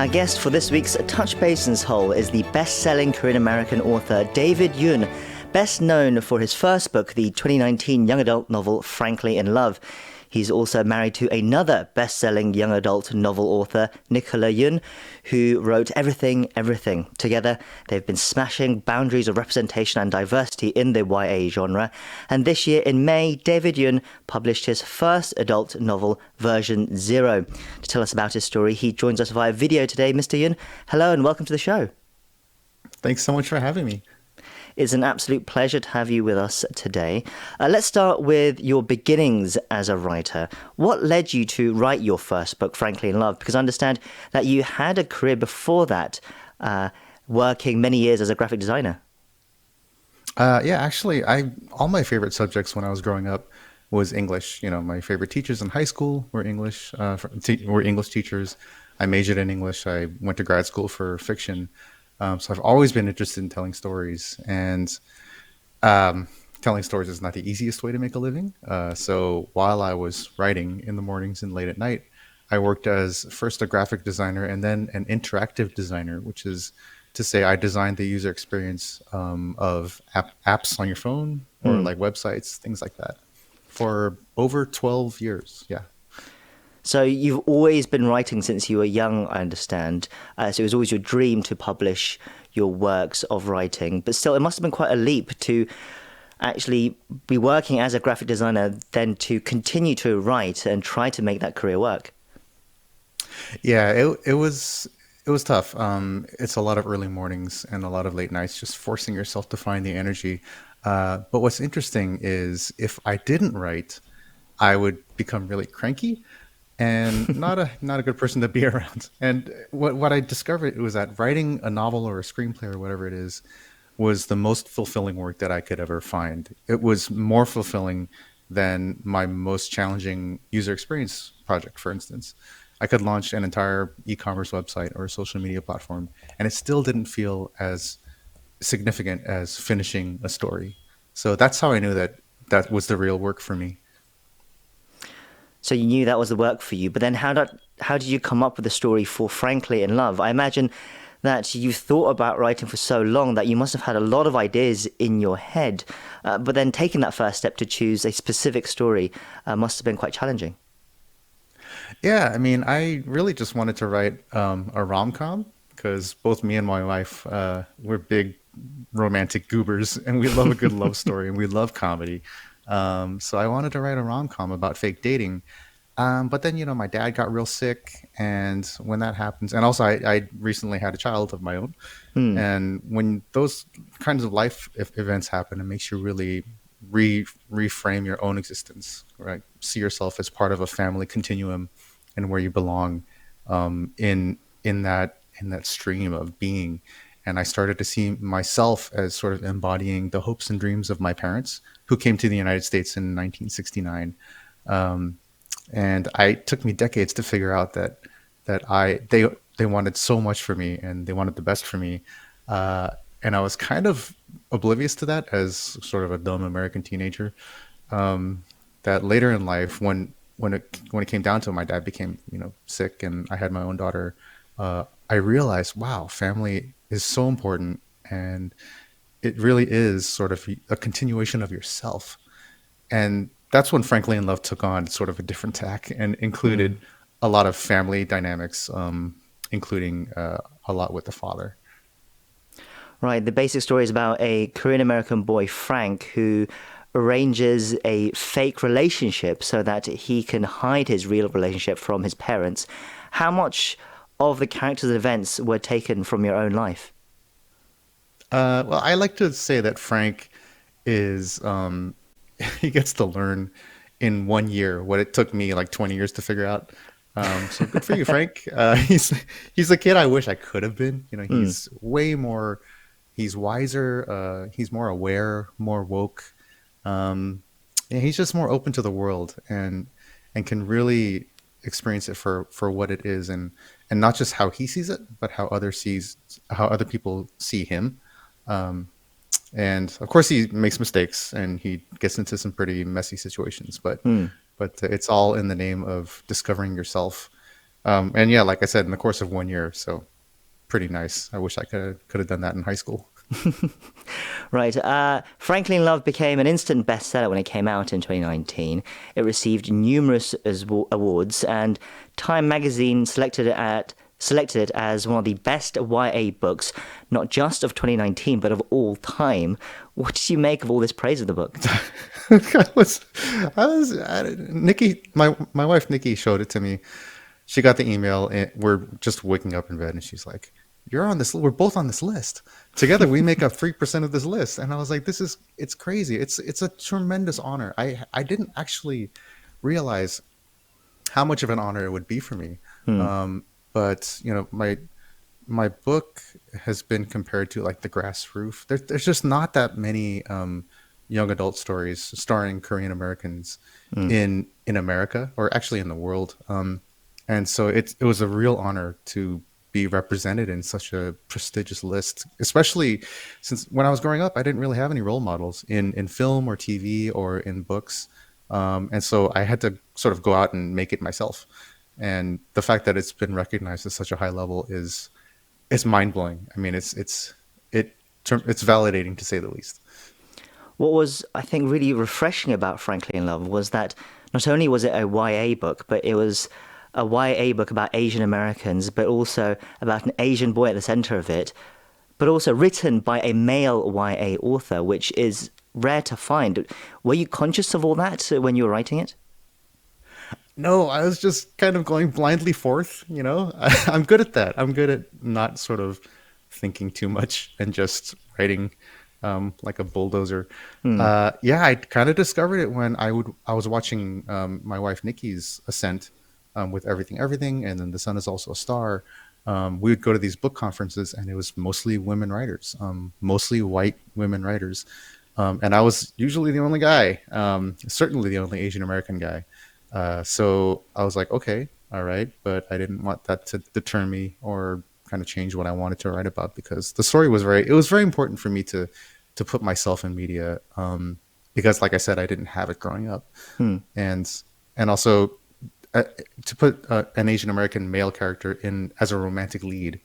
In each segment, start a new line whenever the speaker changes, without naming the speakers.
Our guest for this week's Touch Base in Seoul is the best-selling Korean-American author David Yoon, best known for his first book, the 2019 young adult novel Frankly in Love. He's also married to another best-selling young adult novel author, Nicola Yoon, who wrote Everything, Everything. Together, they've been smashing boundaries of representation and diversity in the YA genre. And this year, in May, David Yoon published his first adult novel, Version 0. To tell us about his story, he joins us via video today. Mr. Yoon, hello and welcome to the show.
Thanks so much for having me.
It's an absolute pleasure to have you with us today. Let's start with your beginnings as a writer. What led you to write your first book, Frankly in Love? Because I understand that you had a career before that, working many years as a graphic designer.
Actually, all my favorite subjects when I was growing up was English. You know, my favorite teachers in high school were English teachers. I majored in English. I went to grad school for fiction. So I've always been interested in telling stories, and telling stories is not the easiest way to make a living. So while I was writing in the mornings and late at night, I worked as first a graphic designer and then an interactive designer, which is to say I designed the user experience of apps on your phone or like websites, things like that, for over 12 years. Yeah.
So you've always been writing since you were young, I understand. So it was always your dream to publish your works of writing. But still, it must have been quite a leap to actually be working as a graphic designer, then to continue to write and try to make that career work.
Yeah, it was tough. It's a lot of early mornings and a lot of late nights, just forcing yourself to find the energy. But what's interesting is if I didn't write, I would become really cranky and not a good person to be around. And what I discovered was that writing a novel or a screenplay or whatever it is was the most fulfilling work that I could ever find. It was more fulfilling than my most challenging user experience project, for instance. I could launch an entire e-commerce website or a social media platform, and it still didn't feel as significant as finishing a story. So that's how I knew that was the real work for me.
So you knew that was the work for you, but then how did you come up with the story for Frankly in Love? I imagine that you thought about writing for so long that you must have had a lot of ideas in your head, but then taking that first step to choose a specific story must have been quite challenging.
Yeah, I mean, I really just wanted to write a rom-com because both me and my wife, we're big romantic goobers, and we love a good love story, and we love comedy. So I wanted to write a rom-com about fake dating. But then, my dad got real sick. And when that happens, and also I recently had a child of my own. And when those kinds of life events happen, it makes you really reframe your own existence, right? See yourself as part of a family continuum and where you belong in that stream of being. And I started to see myself as sort of embodying the hopes and dreams of my parents, who came to the United States in 1969. And it took me decades to figure out that they wanted so much for me, and they wanted the best for me. And I was kind of oblivious to that as sort of a dumb American teenager. That later in life, when it came down to it, my dad became sick, and I had my own daughter. I realized, wow, family is so important, and it really is sort of a continuation of yourself. And that's when Frankly in Love took on sort of a different tack and included a lot of family dynamics, including a lot with the father.
Right. The basic story is about a Korean-American boy, Frank, who arranges a fake relationship so that he can hide his real relationship from his parents. How much of the characters and events were taken from your own life?
Well, I like to say that Frank is, he gets to learn in 1 year what it took me like 20 years to figure out. So good for you, Frank. He's a kid I wish I could have been. He's he's wiser, he's more aware, more woke. And he's just more open to the world and can really experience it for what it is, and not just how he sees it, but how other people see him. And of course he makes mistakes and he gets into some pretty messy situations, but it's all in the name of discovering yourself And yeah, like I said, in the course of 1 year, so pretty nice. I wish I could have done that in high school.
Right. Frankly in Love became an instant bestseller when it came out in 2019. It received numerous awards, and Time magazine selected it as one of the best YA books, not just of 2019, but of all time. What did you make of all this praise of the book?
I was, Nikki, my wife Nikki showed it to me. She got the email, and we're just waking up in bed, and she's like, "You're on this. We're both on this list together. We make up 3% of this list." And I was like, it's crazy. It's a tremendous honor. I didn't actually realize how much of an honor it would be for me. But my book has been compared to like The Grass Roof. There's just not that many young adult stories starring Korean Americans in America, or actually in the world. And so it was a real honor to be represented in such a prestigious list, especially since when I was growing up, I didn't really have any role models in film or TV or in books. And so I had to sort of go out and make it myself. And the fact that it's been recognized at such a high level is it's mind blowing. I mean, it's validating to say the least.
What was, I think, really refreshing about Frankly in Love was that not only was it a YA book, but it was a YA book about Asian Americans, but also about an Asian boy at the center of it, but also written by a male YA author, which is rare to find. Were you conscious of all that when you were writing it?
No, I was just kind of going blindly forth, you know? I'm good at that. I'm good at not sort of thinking too much and just writing like a bulldozer. Yeah, I kind of discovered it when I was watching my wife Nikki's Ascent with Everything, and then The Sun Is Also a Star. We would go to these book conferences, and it was mostly women writers, mostly white women writers. And I was usually the only guy, certainly the only Asian American guy. So I was like, okay, all right, but I didn't want that to deter me or kind of change what I wanted to write about, because the story was it was very important for me to put myself in media, because like I said, I didn't have it growing up. And also uh, to put an Asian American male character in as a romantic lead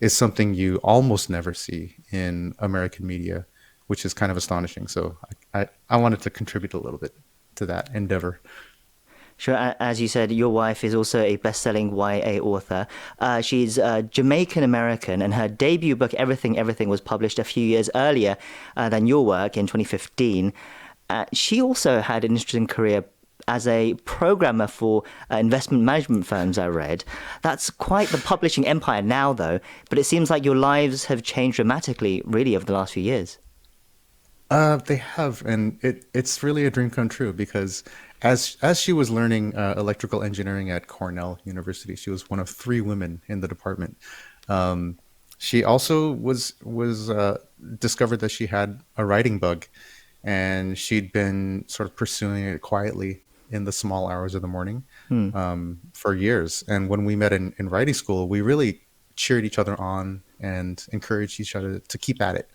is something you almost never see in American media, which is kind of astonishing. So I wanted to contribute a little bit to that endeavor.
Sure. As you said, your wife is also a best-selling YA author. She's Jamaican American, and her debut book, Everything, was published a few years earlier than your work in 2015. She also had an interesting career as a programmer for investment management firms, I read. That's quite the publishing empire now, though, but it seems like your lives have changed dramatically, really, over the last few years.
They have, and it's really a dream come true, because as she was learning electrical engineering at Cornell University, she was one of three women in the department. She also was discovered that she had a writing bug, and she'd been sort of pursuing it quietly in the small hours of the morning for years. And when we met in writing school, we really cheered each other on and encouraged each other to keep at it.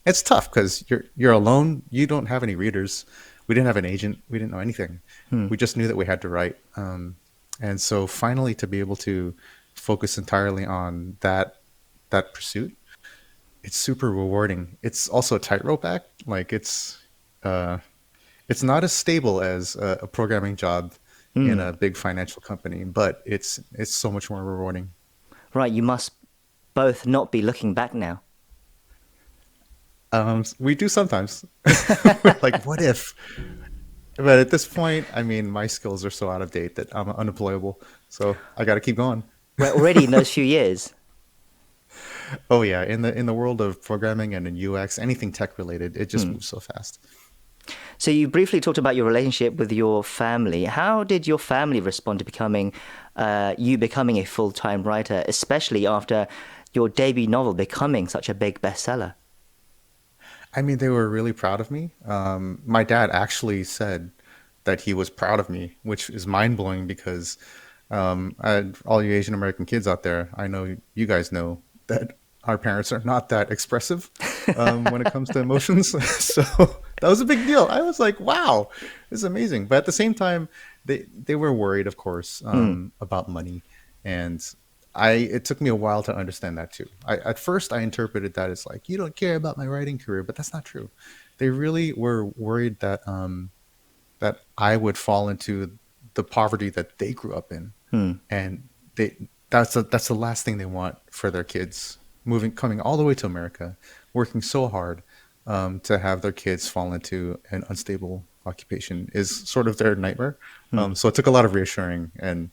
It's tough because you're alone. You don't have any readers. We didn't have an agent. We didn't know anything. We just knew that we had to write. And so finally, to be able to focus entirely on that pursuit, it's super rewarding. It's also a tightrope act. Like it's not as stable as a programming job in a big financial company, but it's so much more rewarding.
Right, you must both not be looking back now.
We do sometimes. Like, what if? But at this point, I mean, my skills are so out of date that I'm unemployable. So I got to keep going.
Well, already in those few years.
Oh yeah, in the world of programming and in UX, anything tech related, it just moves so fast.
So you briefly talked about your relationship with your family. How did your family respond to you becoming a full-time writer, especially after your debut novel becoming such a big bestseller?
I mean, they were really proud of me. My dad actually said that he was proud of me, which is mind blowing because all you Asian American kids out there, I know you guys know that our parents are not that expressive when it comes to emotions. So that was a big deal. I was like, wow, this is amazing. But at the same time, they were worried, of course, about money. And it took me a while to understand that too. At first, I interpreted that as like, you don't care about my writing career, but that's not true. They really were worried that that I would fall into the poverty that they grew up in, and that's the last thing they want for their kids, coming all the way to America, working so hard to have their kids fall into an unstable occupation is sort of their nightmare. So it took a lot of reassuring and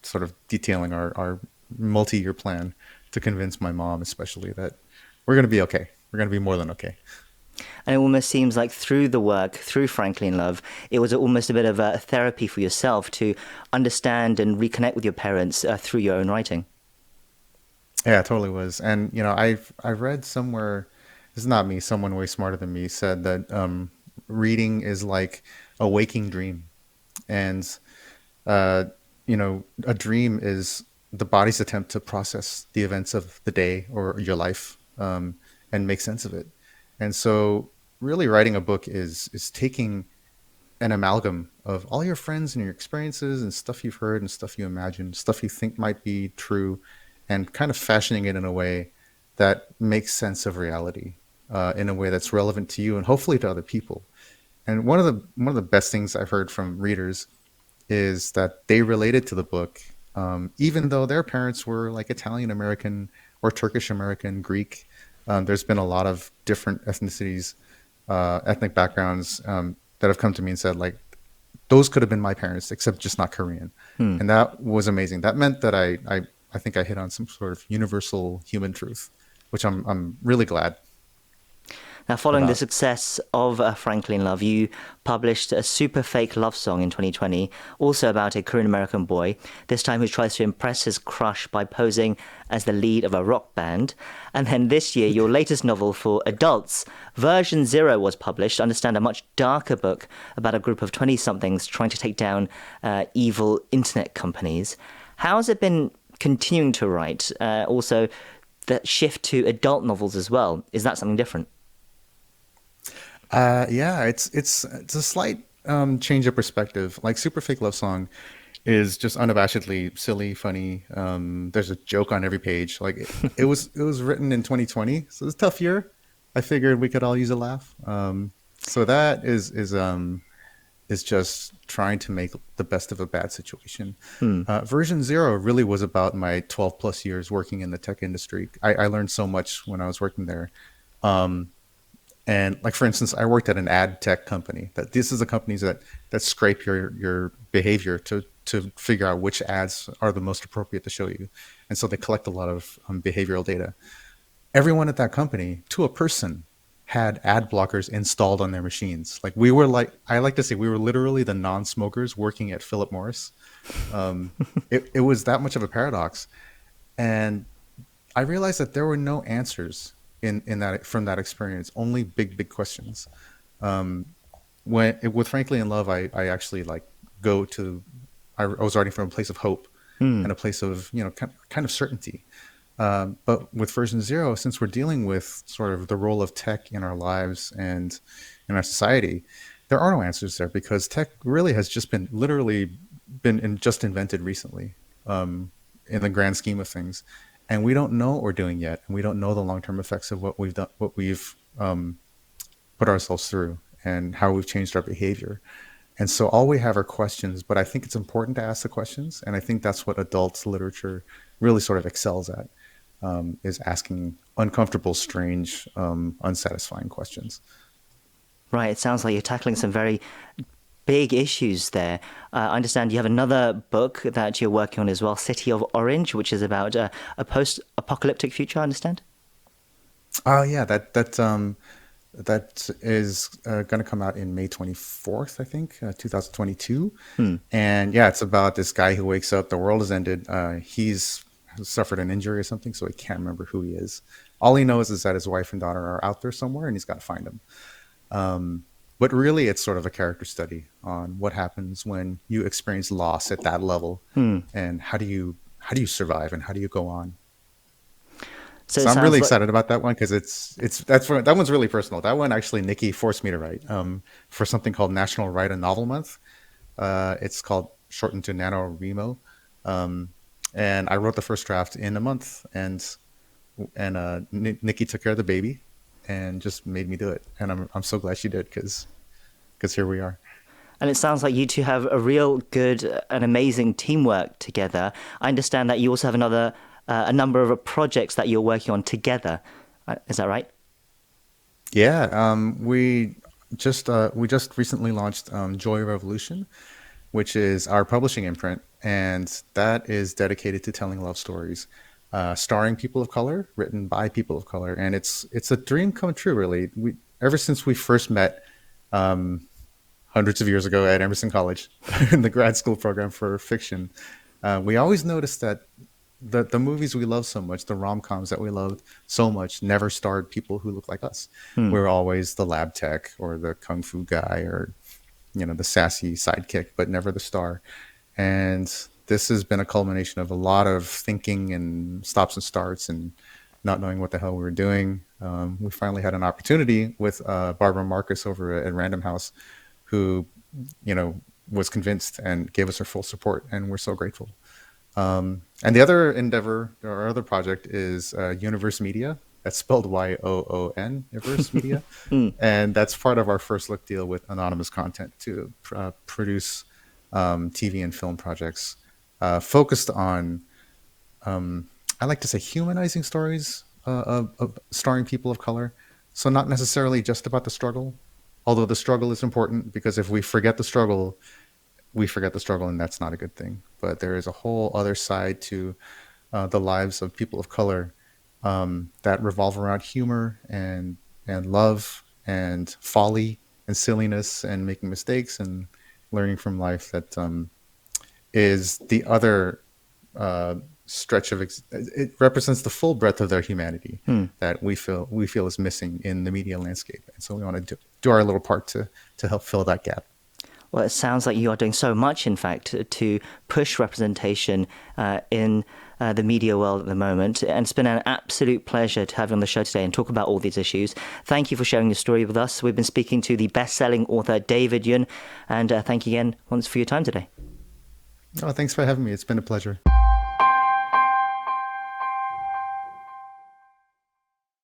sort of detailing our multi-year plan to convince my mom, especially, that we're going to be okay. We're going to be more than okay.
And it almost seems like through the work, through Frankly in Love, it was almost a bit of a therapy for yourself to understand and reconnect with your parents through your own writing.
Yeah, it totally was. And I've read somewhere, this is not me, someone way smarter than me said that reading is like a waking dream, and uh, a dream is the body's attempt to process the events of the day or your life, and make sense of it. And so, really, writing a book is taking an amalgam of all your friends and your experiences and stuff you've heard and stuff you imagine, stuff you think might be true, and kind of fashioning it in a way that makes sense of reality, in a way that's relevant to you and hopefully to other people. And one of the best things I've heard from readers is that they related to the book, even though their parents were like Italian American or Turkish American, Greek. There's been a lot of different ethnicities, ethnic backgrounds, that have come to me and said, like, those could have been my parents, except just not Korean. And that was amazing. That meant that I think I hit on some sort of universal human truth, which I'm really glad
Now, following the
about.
success of Frankly in Love, you published a super fake love song in 2020, also about a Korean American boy, this time who tries to impress his crush by posing as the lead of a rock band. And then this year, your latest novel for adults, Version Zero, was published. I understand a much darker book about a group of 20-somethings trying to take down evil internet companies. How has it been continuing to write? Also, that shift to adult novels as well. Is that something different?
Yeah, it's a slight change of perspective. Like, Super Fake Love Song is just unabashedly silly, funny. There's a joke on every page. Like, it was written in 2020, so it's a tough year. I figured we could all use a laugh. So that is just trying to make the best of a bad situation. Version Zero really was about my 12 plus years working in the tech industry. I learned so much when I was working there. And, like, for instance, I worked at an ad tech company. That This is the companies that scrape your behavior to figure out which ads are the most appropriate to show you. And so they collect a lot of behavioral data. Everyone at that company, to a person, had ad blockers installed on their machines. Like, I like to say, we were literally the non-smokers working at Philip Morris. It was that much of a paradox. And I realized that there were no answers in that, from that experience, only big questions. With Frankly in Love, I actually, like, I was writing from a place of hope and a place of kind of certainty. But with Version Zero, since we're dealing with sort of the role of tech in our lives and in our society, there are no answers there, because tech really has just just invented recently, in the grand scheme of things. And we don't know what we're doing yet, and we don't know the long-term effects of what we've done, what we've put ourselves through, and how we've changed our behavior. And so all we have are questions, but I think it's important to ask the questions, and I think that's what adult literature really sort of excels at, is asking uncomfortable, strange, unsatisfying questions.
Right, it sounds like you're tackling some very big issues there. I understand you have another book that you're working on as well, City of Orange, which is about a post-apocalyptic future, I understand?
Oh yeah, that is going to come out in May 24th, I think, 2022. And yeah, it's about this guy who wakes up, the world has ended. He's suffered an injury or something, so he can't remember who he is. All he knows is that his wife and daughter are out there somewhere, and he's got to find them. But really, it's sort of a character study on what happens when you experience loss at that level, and how do you survive, and how do you go on.
So it
So I'm really
sounds like
excited about that one because that one's really personal. That one actually Nikki forced me to write for something called National Write a Novel Month. It's called shortened to NaNoWriMo. Um, and I wrote the first draft in a month, and Nikki took care of the baby and just made me do it. And I'm so glad she did because here we are.
and it sounds like you two have a real good and amazing teamwork together. I understand that you also have a number of projects that you're working on together. Is that right?
Yeah, we just recently launched Joy Revolution, which is our publishing imprint, and that is dedicated to telling love stories, starring people of color, written by people of color, and it's a dream come true. Really, we ever since we first met hundreds of years ago at Emerson College in the grad school program for fiction, we always noticed that the movies we love so much, the rom-coms that we loved so much, never starred people who look like us.
Hmm.
We were always the lab tech or the kung fu guy or the sassy sidekick, but never the star. And this has been a culmination of a lot of thinking and stops and starts and not knowing what the hell we were doing. We finally had an opportunity with Barbara Marcus over at Random House, who, was convinced and gave us her full support, and we're so grateful. And the other endeavor, or other project, is Universe Media. That's spelled Yoon, Universe Media.
Mm.
And that's part of our first look deal with anonymous content to produce TV and film projects focused on, I like to say, humanizing stories of starring people of color. So not necessarily just about the struggle, although the struggle is important, because if we forget the struggle, we forget the struggle, and that's not a good thing. But there is a whole other side to the lives of people of color that revolve around humor and love and folly and silliness and making mistakes and learning from life that is the other stretch of it represents the full breadth of their humanity that we feel is missing in the media landscape, and so we want to do our little part to help fill that gap.
Well, it sounds like you are doing so much, in fact, to push representation in the media world at the moment. And it's been an absolute pleasure to have you on the show today and talk about all these issues. Thank you for sharing your story with us. We've been speaking to the best-selling author David Yoon, and thank you again once for your time today.
Oh, thanks for having me. It's been a pleasure.